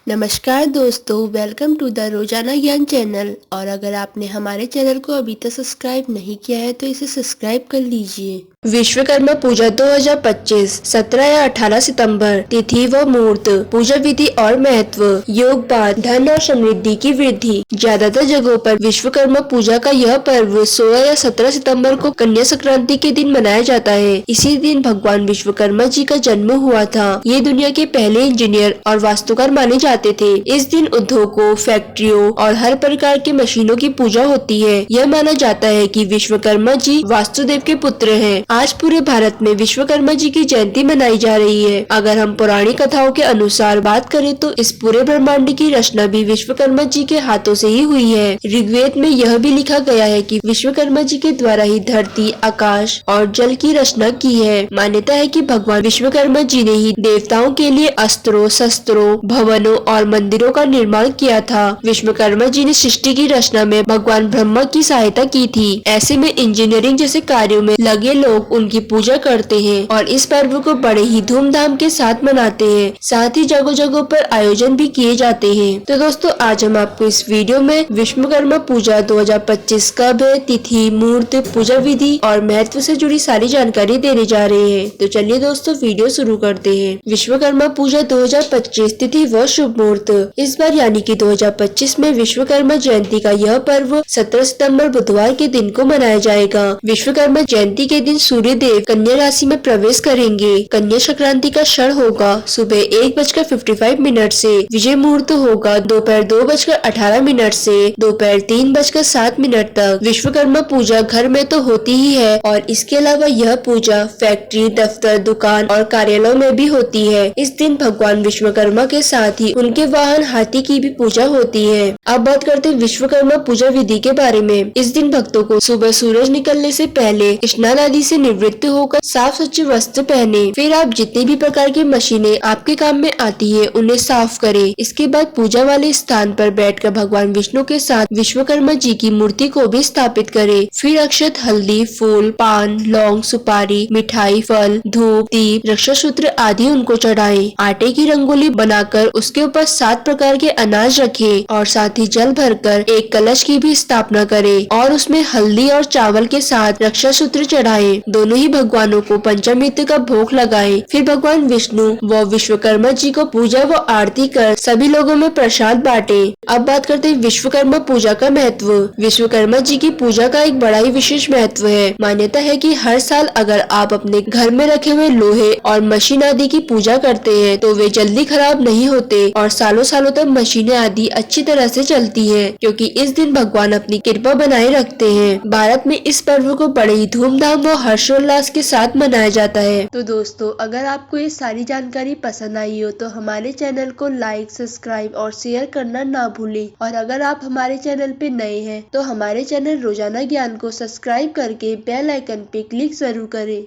नमस्कार दोस्तों, welcome to the रोजाना ज्ञान चैनल। और अगर आपने हमारे चैनल को अभी तक सब्सक्राइब नहीं किया है तो इसे सब्सक्राइब कर लीजिए। विश्वकर्मा पूजा 2025 17 या 18 सितंबर। तिथि व मुहूर्त, पूजा विधि और महत्व, योग बाद धन और समृद्धि की वृद्धि। ज्यादातर जगहों पर विश्वकर्मा पूजा का यह पर्व 16 या 17 सितंबर को कन्या संक्रांति के दिन मनाया जाता है। इसी दिन भगवान विश्वकर्मा जी का जन्म हुआ था। ये दुनिया के पहले इंजीनियर और वास्तुकार माने जाते थे। इस दिन उद्योगों, फैक्ट्रियों और हर प्रकार के मशीनों की पूजा होती है। यह माना जाता है कि विश्वकर्मा जी वास्तुदेव के पुत्र हैं। आज पूरे भारत में विश्वकर्मा जी की जयंती मनाई जा रही है। अगर हम पुरानी कथाओं के अनुसार बात करें तो इस पूरे ब्रह्मांड की रचना भी विश्वकर्मा जी के हाथों से ही हुई है। ऋग्वेद में यह भी लिखा गया है कि विश्वकर्मा जी के द्वारा ही धरती, आकाश और जल की रचना की है। मान्यता है कि भगवान विश्वकर्मा जी ने ही देवताओं के लिए अस्त्रों, शस्त्रों, भवनों और मंदिरों का निर्माण किया था। विश्वकर्मा जी ने सृष्टि की रचना में भगवान ब्रह्मा की सहायता की थी। ऐसे में इंजीनियरिंग जैसे कार्यों में लगे लोग उनकी पूजा करते हैं और इस पर्व को बड़े ही धूमधाम के साथ मनाते हैं। साथ ही जगह जगह पर आयोजन भी किए जाते हैं। तो दोस्तों, आज हम आपको इस वीडियो में विश्वकर्मा पूजा 2025 कब है, तिथि, मुहूर्त, पूजा विधि और महत्व से जुड़ी सारी जानकारी देने जा रहे हैं। तो चलिए दोस्तों, वीडियो शुरू करते हैं। विश्वकर्मा पूजा 2025 तिथि व शुभ मुहूर्त। इस बार यानी कि 2025 में विश्वकर्मा जयंती का यह पर्व 17 सितंबर बुधवार के दिन को मनाया जाएगा। विश्वकर्मा जयंती के दिन सूर्य देव कन्या राशि में प्रवेश करेंगे। कन्या संक्रांति का क्षण होगा सुबह 1:55 से। विजय मुहूर्त होगा दोपहर 2:18 से दोपहर 3:07 तक। विश्वकर्मा पूजा घर में तो होती ही है और इसके अलावा यह पूजा फैक्ट्री, दफ्तर, दुकान और कार्यालयों में भी होती है। इस दिन भगवान विश्वकर्मा के साथ ही उनके वाहन हाथी की भी पूजा होती है। अब बात करते हैं विश्वकर्मा पूजा विधि के बारे में। इस दिन भक्तों को सुबह सूरज निकलने से पहले स्नान आदि से निवृत्त होकर साफ स्वच्छ वस्त्र पहने। फिर आप जितनी भी प्रकार की मशीनें आपके काम में आती है उन्हें साफ करें। इसके बाद पूजा वाले स्थान पर बैठकर भगवान विष्णु के साथ विश्वकर्मा जी की मूर्ति को भी स्थापित करें। फिर अक्षत, हल्दी, फूल, पान, लौंग, सुपारी, मिठाई, फल, धूप, दीप, रक्षा सूत्र आदि उनको चढ़ाएं। आटे की रंगोली बनाकर उसके ऊपर 7 प्रकार के अनाज रखें और साथ ही जल भरकर एक कलश की भी स्थापना करें और उसमें हल्दी और चावल के साथ रक्षा सूत्र चढ़ाएं। दोनों ही भगवानों को पंचामृत का भोग लगाएं। फिर भगवान विष्णु व विश्वकर्मा जी को पूजा व आरती कर सभी लोगों में प्रसाद बांटें। अब बात करते हैं विश्वकर्मा पूजा का महत्व। विश्वकर्मा जी की पूजा का एक बड़ा ही विशेष महत्व है। मान्यता है कि हर साल अगर आप अपने घर में रखे हुए लोहे और मशीन आदि की पूजा करते हैं तो वे जल्दी खराब नहीं होते और सालों सालों तक मशीनें आदि अच्छी तरह से चलती हैं, क्योंकि इस दिन भगवान अपनी कृपा बनाए रखते हैं। भारत में इस पर्व को बड़े ही धूमधाम व हर्षोल्लास के साथ मनाया जाता है। तो दोस्तों, अगर आपको ये सारी जानकारी पसंद आई हो तो हमारे चैनल को लाइक, सब्सक्राइब और शेयर करना ना भूलें। और अगर आप हमारे चैनल पे नए हैं तो हमारे चैनल रोजाना ज्ञान को सब्सक्राइब करके बेल आइकन पे क्लिक जरूर करें।